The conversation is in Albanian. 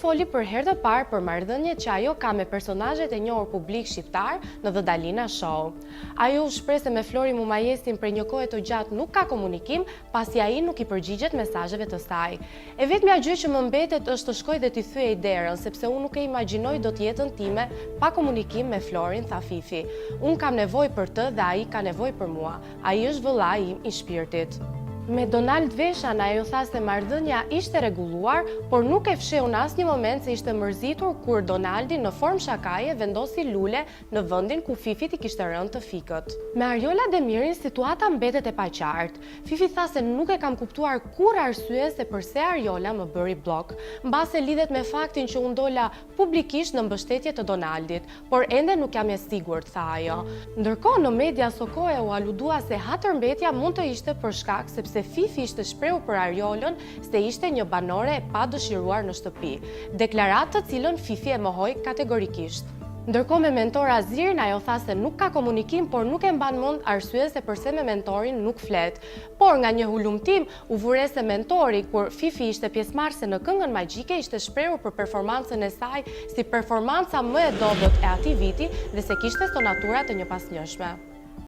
foli për herë të parë për marrëdhëniet që ajo ka me personazhet e njohur publik shqiptar në The Dalina Show. Ajo u shpreh se me Flori Mumajesin për një kohë të gjatë nuk ka komunikim, pasi ai nuk i përgjigjet mesazheve të saj. E vetmja gjë që më mbetet është të shkoj dhe t'i thyej derën, sepse unë nuk e imagjinoj dot jetën time pa komunikim me Florin, tha Fifi. Unë kam nevojë për të dhe ai ka nevojë për mua. Ai është vëllai im i shpirtit. Me Donald Veshan ajo tha se marrëdhënia ishte rregulluar, por nuk e fsheu në asnjë moment se ishte mërzitur kur Donaldi në formë shakaje vendosi lule në vendin ku Fifi i kishte rënë të fikët. Me Ariola Demirin situata mbetet e paqartë. Fifi tha se nuk e kam kuptuar kurrë arsye se pse Ariola më bëri blok, mbase lidhet me faktin që unë dola publikisht në mbështetje të Donaldit, por ende nuk jam e sigurt, tha ajo. Ndërkohë në media sokohe u aludua se hatërmbetja mund të ishte për shkak sepse Fifi ishte shprehur për Ariolën se ishte një banore e pa dëshiruar në shtëpi, deklaratë të cilën Fifi e mohoi kategorikisht. Ndërkohë me mentor Azirin ajo tha se nuk ka komunikim, por nuk e mban mend arsye se pse me mentorin nuk flet. Por nga një hulumtim u vure se mentori kur Fifi ishte pjesëmarrëse në Këngën Magjike ishte shprehur për performancën e saj si performanca më e dobët e atij viti dhe se kishte sonatura të njëpasnjëshme.